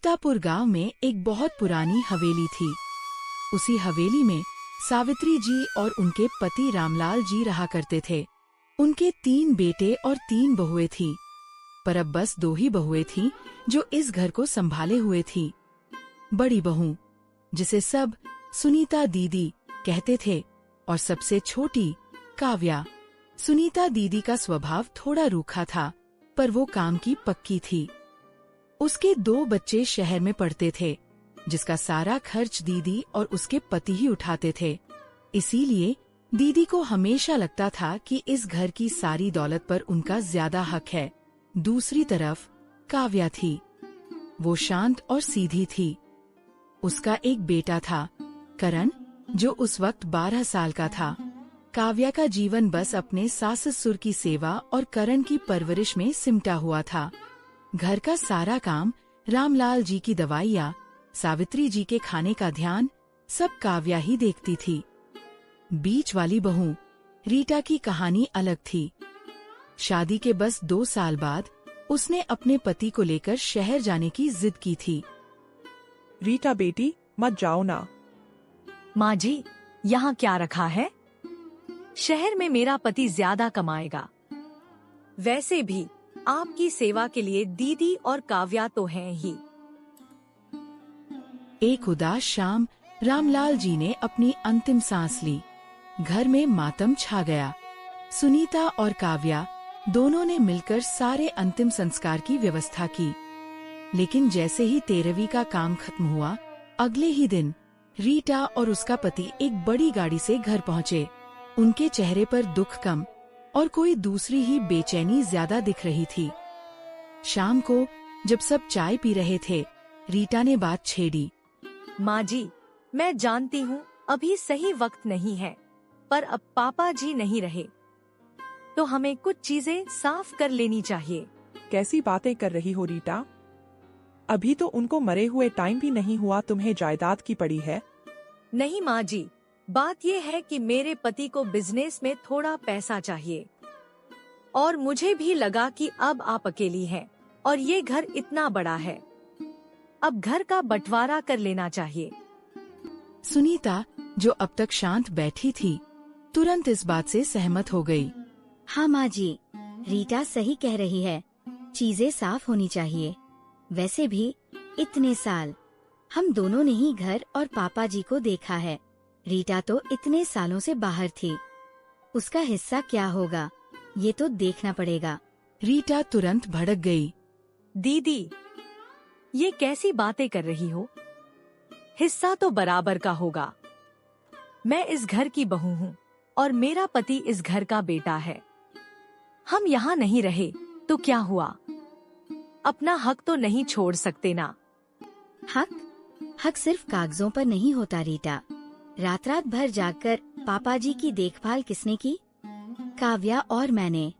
सीतापुर गांव में एक बहुत पुरानी हवेली थी। उसी हवेली में सावित्री जी और उनके पति रामलाल जी रहा करते थे। उनके 3 बेटे और 3 बहुएं थीं, पर अब बस 2 ही बहुएं थीं जो इस घर को संभाले हुए थी। बड़ी बहू, जिसे सब सुनीता दीदी कहते थे, और सबसे छोटी काव्या। सुनीता दीदी का स्वभाव थोड़ा रूखा था, पर वो काम की पक्की थी। उसके 2 बच्चे शहर में पढ़ते थे, जिसका सारा खर्च दीदी और उसके पति ही उठाते थे। इसीलिए दीदी को हमेशा लगता था कि इस घर की सारी दौलत पर उनका ज्यादा हक है। दूसरी तरफ काव्या थी। वो शांत और सीधी थी। उसका एक बेटा था, करण, जो उस वक्त 12 साल का था। काव्या का जीवन बस अपने सास ससुर की सेवा और करण की परवरिश में सिमटा हुआ था। घर का सारा काम, रामलाल जी की दवाइयाँ, सावित्री जी के खाने का ध्यान, सब काव्या ही देखती थी। बीच वाली बहू रीटा की कहानी अलग थी। शादी के बस 2 साल बाद उसने अपने पति को लेकर शहर जाने की जिद की थी। रीटा बेटी, मत जाओ ना। माँ जी, यहाँ क्या रखा है? शहर में मेरा पति ज्यादा कमाएगा। वैसे भी आपकी सेवा के लिए दीदी और काव्या तो हैं ही। एक उदास शाम रामलाल जी ने अपनी अंतिम सांस ली। घर में मातम छा गया। सुनीता और काव्या दोनों ने मिलकर सारे अंतिम संस्कार की व्यवस्था की। लेकिन जैसे ही 13वीं का काम खत्म हुआ, अगले ही दिन रीटा और उसका पति एक बड़ी गाड़ी से घर पहुँचे। उनके चेहरे पर दुख कम और कोई दूसरी ही बेचैनी ज्यादा दिख रही थी। शाम को जब सब चाय पी रहे थे, रीटा ने बात छेड़ी। माँ जी, मैं जानती हूँ अभी सही वक्त नहीं है, पर अब पापा जी नहीं रहे तो हमें कुछ चीजें साफ कर लेनी चाहिए। कैसी बातें कर रही हो रीटा? अभी तो उनको मरे हुए टाइम भी नहीं हुआ, तुम्हें जायदाद की पड़ी है। नहीं माँ जी, बात ये है कि मेरे पति को बिजनेस में थोड़ा पैसा चाहिए, और मुझे भी लगा कि अब आप अकेली हैं और ये घर इतना बड़ा है, अब घर का बंटवारा कर लेना चाहिए। सुनीता, जो अब तक शांत बैठी थी, तुरंत इस बात से सहमत हो गई। हाँ माँ जी, रीटा सही कह रही है, चीजें साफ होनी चाहिए। वैसे भी इतने साल हम दोनों ने ही घर और पापा जी को देखा है। रीटा तो इतने सालों से बाहर थी, उसका हिस्सा क्या होगा ये तो देखना पड़ेगा। रीटा तुरंत भड़क गई। दीदी, ये कैसी बातें कर रही हो? हिस्सा तो बराबर का होगा। मैं इस घर की बहू हूँ और मेरा पति इस घर का बेटा है। हम यहाँ नहीं रहे तो क्या हुआ? अपना हक तो नहीं छोड़ सकते ना। हक सिर्फ कागजों पर नहीं होता रीटा। रात रात भर जागकर पापा जी की देखभाल किसने की? काव्या और मैंने।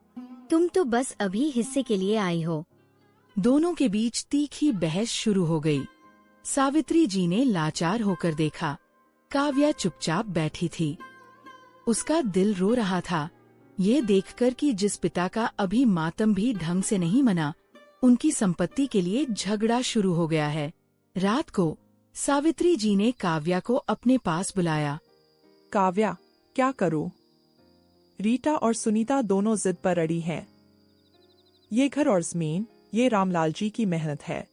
तुम तो बस अभी हिस्से के लिए आई हो। दोनों के बीच तीखी बहस शुरू हो गई। सावित्री जी ने लाचार होकर देखा। काव्या चुपचाप बैठी थी। उसका दिल रो रहा था, ये देखकर कि जिस पिता का अभी मातम भी ढंग से नहीं मना, उनकी संपत्ति के लिए झगड़ा शुरू हो गया है। रात को सावित्री जी ने काव्या को अपने पास बुलाया। काव्या, क्या करो? रीटा और सुनीता दोनों जिद पर अड़ी हैं। ये घर और जमीन, ये रामलाल जी की मेहनत है।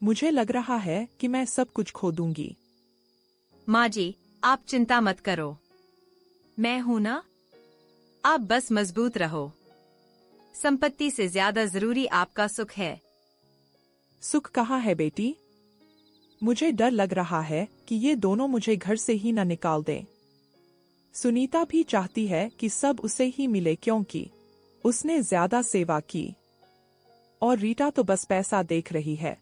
मुझे लग रहा है कि मैं सब कुछ खो दूंगी। माँ जी, आप चिंता मत करो, मैं हूं ना। आप बस मजबूत रहो। संपत्ति से ज्यादा जरूरी आपका सुख है। सुख कहाँ है बेटी? मुझे डर लग रहा है कि ये दोनों मुझे घर से ही न निकाल दें। सुनीता भी चाहती है कि सब उसे ही मिले, क्योंकि उसने ज्यादा सेवा की, और रीटा तो बस पैसा देख रही है।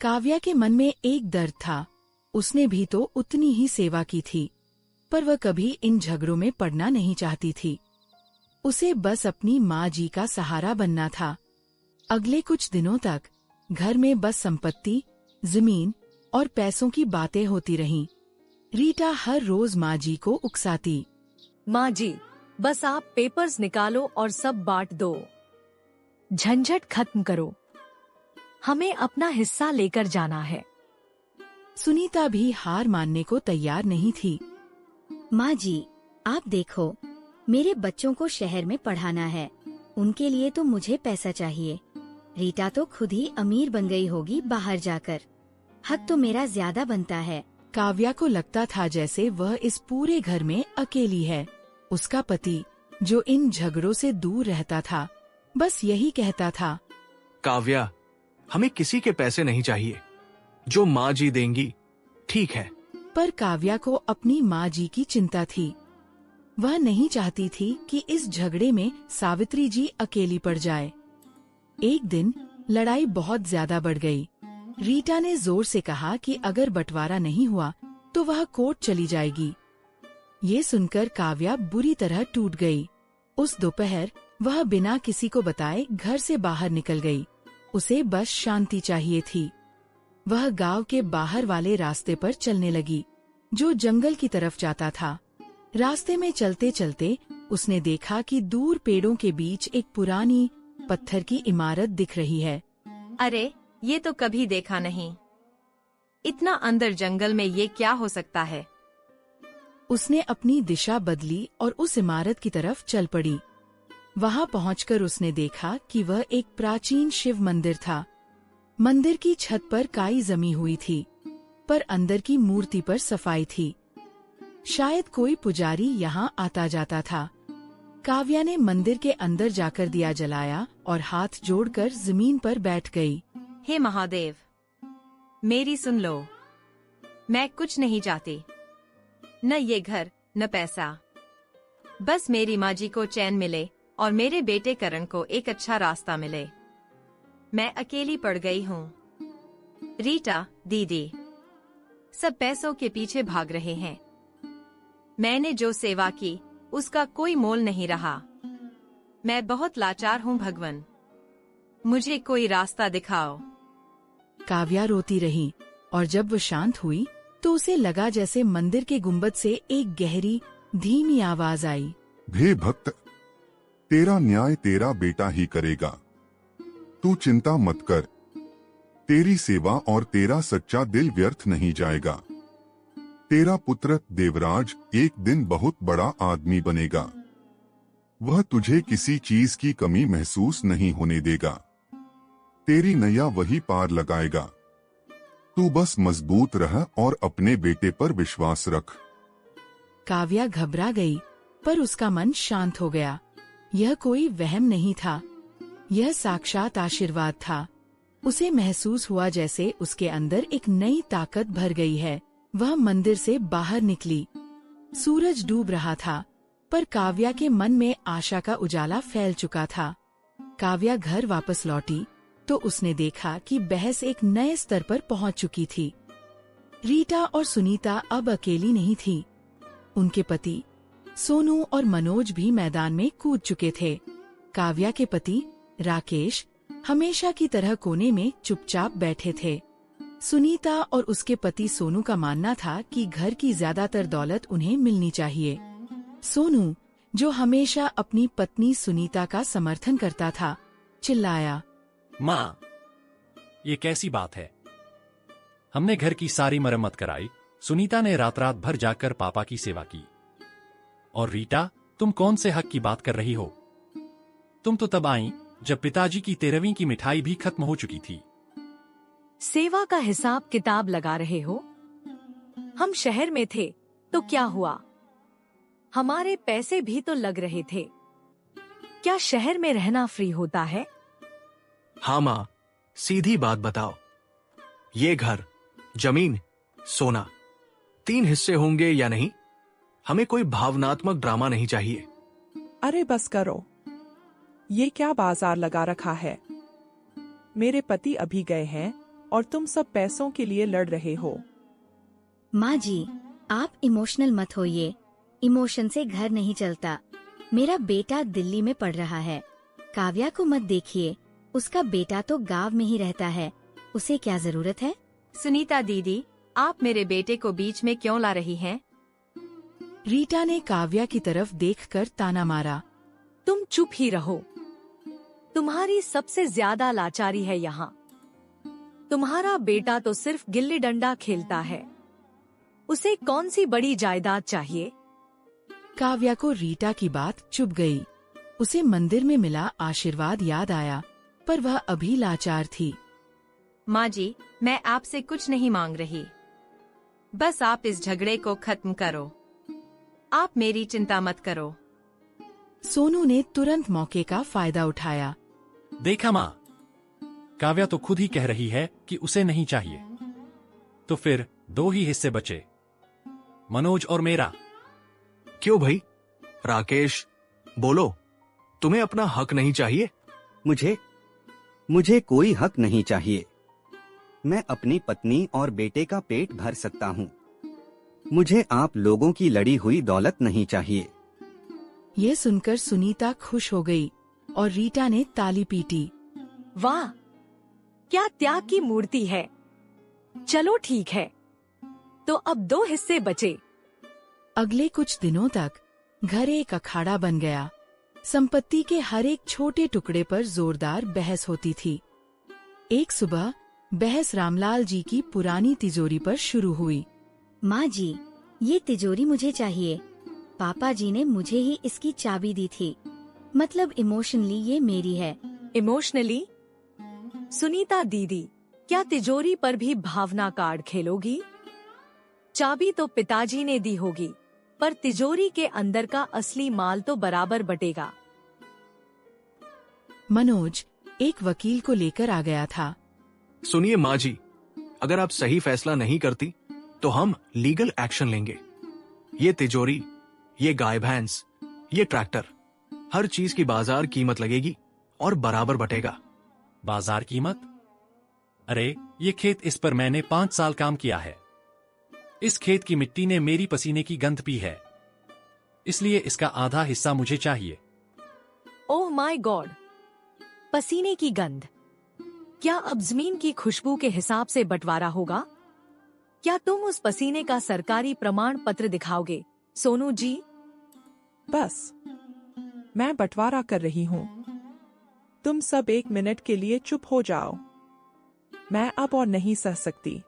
काव्या के मन में एक दर्द था। उसने भी तो उतनी ही सेवा की थी, पर वह कभी इन झगड़ों में पड़ना नहीं चाहती थी। उसे बस अपनी माँ जी का सहारा बनना था। अगले कुछ दिनों तक घर में बस संपत्ति, जमीन और पैसों की बातें होती रहीं। रीटा हर रोज माँ जी को उकसाती। माँ जी, बस आप पेपर्स निकालो और सब बांट दो, झंझट खत्म करो। हमें अपना हिस्सा लेकर जाना है। सुनीता भी हार मानने को तैयार नहीं थी। माँ जी, आप देखो, मेरे बच्चों को शहर में पढ़ाना है, उनके लिए तो मुझे पैसा चाहिए। रीटा तो खुद ही अमीर बन गई होगी बाहर जाकर, हक तो मेरा ज्यादा बनता है। काव्या को लगता था जैसे वह इस पूरे घर में अकेली है। उसका पति, जो इन झगड़ों से दूर रहता था, बस यही कहता था, काव्या, हमें किसी के पैसे नहीं चाहिए, जो माँ जी देंगी ठीक है। पर काव्या को अपनी माँ जी की चिंता थी। वह नहीं चाहती थी कि इस झगड़े में सावित्री जी अकेली पड़ जाए। एक दिन लड़ाई बहुत ज्यादा बढ़ गई। रीटा ने जोर से कहा कि अगर बंटवारा नहीं हुआ तो वह कोर्ट चली जाएगी। ये सुनकर काव्या बुरी तरह टूट गई। उस दोपहर वह बिना किसी को बताए घर से बाहर निकल गई। उसे बस शांति चाहिए थी। वह गांव के बाहर वाले रास्ते पर चलने लगी, जो जंगल की तरफ जाता था। रास्ते में चलते चलते उसने देखा कि दूर पेड़ों के बीच एक पुरानी पत्थर की इमारत दिख रही है। अरे, ये तो कभी देखा नहीं। इतना अंदर जंगल में ये क्या हो सकता है? उसने अपनी दिशा बदली और उस इमारत की तरफ चल पड़ी। वहां पहुंचकर उसने देखा कि वह एक प्राचीन शिव मंदिर था। मंदिर की छत पर काई जमी हुई थी, पर अंदर की मूर्ति पर सफाई थी। शायद कोई पुजारी यहाँ आता जाता था। काव्या ने मंदिर के अंदर जाकर दिया जलाया और हाथ जोड़कर जमीन पर बैठ गई। हे महादेव, मेरी सुन लो। मैं कुछ नहीं चाहती, न ये घर न पैसा। बस मेरी माँ जी को चैन मिले और मेरे बेटे करण को एक अच्छा रास्ता मिले। मैं अकेली पड़ गई हूँ। रीटा दीदी सब पैसों के पीछे भाग रहे हैं। मैंने जो सेवा की उसका कोई मोल नहीं रहा। मैं बहुत लाचार हूँ भगवान, मुझे कोई रास्ता दिखाओ। काव्या रोती रही और जब वो शांत हुई तो उसे लगा जैसे मंदिर के गुंबद से एक गहरी धीमी आवाज आई। हे भक्त, तेरा न्याय तेरा बेटा ही करेगा, तू चिंता मत कर। तेरी सेवा और तेरा सच्चा दिल व्यर्थ नहीं जाएगा। तेरा पुत्र देवराज एक दिन बहुत बड़ा आदमी बनेगा। वह तुझे किसी चीज की कमी महसूस नहीं होने देगा। तेरी नैया वही पार लगाएगा। तू बस मजबूत रह और अपने बेटे पर विश्वास रख। काव्या घबरा गई, पर उसका मन शांत हो गया। यह कोई वहम नहीं था, यह साक्षात आशीर्वाद था। उसे महसूस हुआ जैसे उसके अंदर एक नई ताकत भर गई है। वह मंदिर से बाहर निकली। सूरज डूब रहा था, पर काव्या के मन में आशा का उजाला फैल चुका था। काव्या घर वापस लौटी तो उसने देखा कि बहस एक नए स्तर पर पहुंच चुकी थी। रीटा और सुनीता अब अकेली नहीं थी। उनके पति सोनू और मनोज भी मैदान में कूद चुके थे। काव्या के पति राकेश हमेशा की तरह कोने में चुपचाप बैठे थे। सुनीता और उसके पति सोनू का मानना था कि घर की ज्यादातर दौलत उन्हें मिलनी चाहिए। सोनू, जो हमेशा अपनी पत्नी सुनीता का समर्थन करता था, चिल्लाया, माँ, ये कैसी बात है? हमने घर की सारी मरम्मत कराई, सुनीता ने रात रात भर जाकर पापा की सेवा की। और रीटा, तुम कौन से हक की बात कर रही हो? तुम तो तब आई जब पिताजी की 13वीं की मिठाई भी खत्म हो चुकी थी। सेवा का हिसाब किताब लगा रहे हो? हम शहर में थे तो क्या हुआ? हमारे पैसे भी तो लग रहे थे। क्या शहर में रहना फ्री होता है? हाँ माँ, सीधी बात बताओ। ये घर, जमीन, सोना 3 हिस्से होंगे या नहीं? हमें कोई भावनात्मक ड्रामा नहीं चाहिए। अरे बस करो, ये क्या बाजार लगा रखा है? मेरे पति अभी गए हैं और तुम सब पैसों के लिए लड़ रहे हो। माँ जी, आप इमोशनल मत होइए। इमोशन से घर नहीं चलता। मेरा बेटा दिल्ली में पढ़ रहा है। काव्या को मत देखिए, उसका बेटा तो गांव में ही रहता है। उसे क्या जरूरत है? सुनीता दीदी, आप मेरे बेटे को बीच में क्यों ला रही हैं? रीटा ने काव्या की तरफ देखकर ताना मारा। तुम चुप ही रहो। तुम्हारी सबसे ज्यादा लाचारी है यहाँ। तुम्हारा बेटा तो सिर्फ गिल्ली डंडा खेलता है, उसे कौन सी बड़ी जायदाद चाहिए? काव्या को रीटा की बात चुभ गई। उसे मंदिर में मिला आशीर्वाद याद आया, पर वह अभी लाचार थी। माँ जी, मैं आपसे कुछ नहीं मांग रही, बस आप इस झगड़े को खत्म करो। आप मेरी चिंता मत करो। सोनू ने तुरंत मौके का फायदा उठाया। देखा माँ, काव्या तो खुद ही कह रही है कि उसे नहीं चाहिए, तो फिर 2 ही हिस्से बचे, मनोज और मेरा। क्यों भाई? राकेश, बोलो, तुम्हें अपना हक नहीं चाहिए? मुझे कोई हक नहीं चाहिए। मैं अपनी पत्नी और बेटे का पेट भर सकता हूँ। मुझे आप लोगों की लड़ी हुई दौलत नहीं चाहिए। ये सुनकर सुनीता खुश हो गई और रीटा ने ताली पीटी। वाह, क्या त्याग की मूर्ति है। चलो ठीक है, तो अब 2 हिस्से बचे। अगले कुछ दिनों तक घर एक अखाड़ा बन गया। संपत्ति के हर एक छोटे टुकड़े पर जोरदार बहस होती थी। एक सुबह बहस रामलाल जी की पुरानी तिजोरी पर शुरू हुई। माँ जी, ये तिजोरी मुझे चाहिए। पापा जी ने मुझे ही इसकी चाबी दी थी, मतलब इमोशनली ये मेरी है। इमोशनली? सुनीता दीदी, क्या तिजोरी पर भी भावना कार्ड खेलोगी? चाबी तो पिताजी ने दी होगी, पर तिजोरी के अंदर का असली माल तो बराबर बटेगा। मनोज एक वकील को लेकर आ गया था। सुनिए माँ जी, अगर आप सही फैसला नहीं करती तो हम लीगल एक्शन लेंगे। ये तिजोरी, ये गाय भैंस, ये ट्रैक्टर, हर चीज की बाजार कीमत लगेगी और बराबर बटेगा। बाजार कीमत? अरे, ये खेत, इस पर मैंने 5 साल काम किया है। इस खेत की मिट्टी ने मेरी पसीने की गंध पी है, इसलिए इसका आधा हिस्सा मुझे चाहिए। ओह माय गॉड, पसीने की गंध! क्या अब जमीन की खुशबू के हिसाब से बंटवारा होगा? क्या तुम उस पसीने का सरकारी प्रमाण पत्र दिखाओगे, सोनू जी? बस, मैं बंटवारा कर रही हूँ। तुम सब 1 मिनट के लिए चुप हो जाओ। मैं अब और नहीं सह सकती।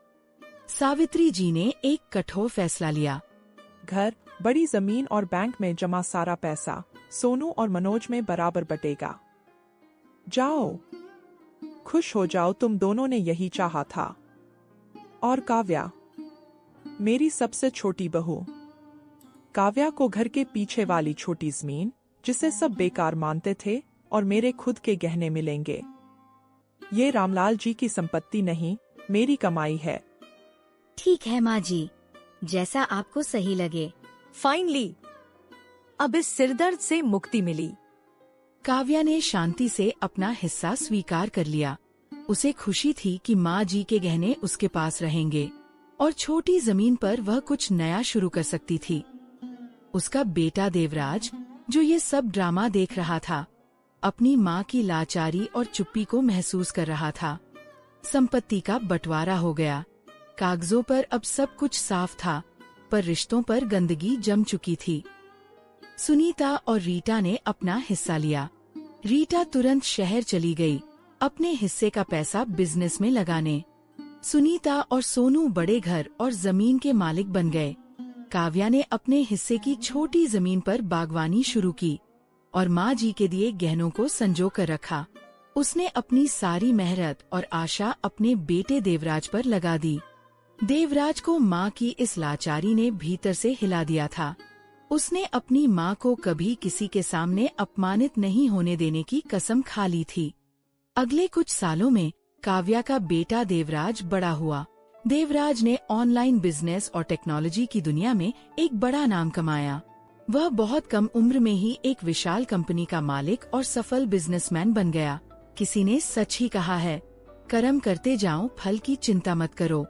सावित्री जी ने एक कठोर फैसला लिया। घर, बड़ी जमीन और बैंक में जमा सारा पैसा सोनू और मनोज में बराबर बटेगा। जाओ, खुश हो जाओ, तुम दोनों ने यही चाहा था। और काव्या, मेरी सबसे छोटी बहू, काव्या को घर के पीछे वाली छोटी जमीन, जिसे सब बेकार मानते थे, और मेरे खुद के गहने मिलेंगे। ये रामलाल जी की संपत्ति नहीं, मेरी कमाई है। ठीक है माँ जी, जैसा आपको सही लगे। फाइनली अब इस सिरदर्द से मुक्ति मिली। काव्या ने शांति से अपना हिस्सा स्वीकार कर लिया। उसे खुशी थी कि माँ जी के गहने उसके पास रहेंगे और छोटी जमीन पर वह कुछ नया शुरू कर सकती थी। उसका बेटा देवराज, जो ये सब ड्रामा देख रहा था, अपनी माँ की लाचारी और चुप्पी को महसूस कर रहा था। संपत्ति का बंटवारा हो गया। कागजों पर अब सब कुछ साफ था, पर रिश्तों पर गंदगी जम चुकी थी। सुनीता और रीटा ने अपना हिस्सा लिया। रीटा तुरंत शहर चली गई, अपने हिस्से का पैसा बिजनेस में लगाने। सुनीता और सोनू बड़े घर और जमीन के मालिक बन गए। काव्या ने अपने हिस्से की छोटी जमीन पर बागवानी शुरू की और माँ जी के दिए गहनों को संजो कर रखा। उसने अपनी सारी मेहनत और आशा अपने बेटे देवराज पर लगा दी। देवराज को माँ की इस लाचारी ने भीतर से हिला दिया था। उसने अपनी माँ को कभी किसी के सामने अपमानित नहीं होने देने की कसम खा ली थी। अगले कुछ सालों में काव्या का बेटा देवराज बड़ा हुआ। देवराज ने ऑनलाइन बिजनेस और टेक्नोलॉजी की दुनिया में एक बड़ा नाम कमाया। वह बहुत कम उम्र में ही एक विशाल कंपनी का मालिक और सफल बिजनेसमैन बन गया। किसी ने सच ही कहा है, कर्म करते जाओ, फल की चिंता मत करो।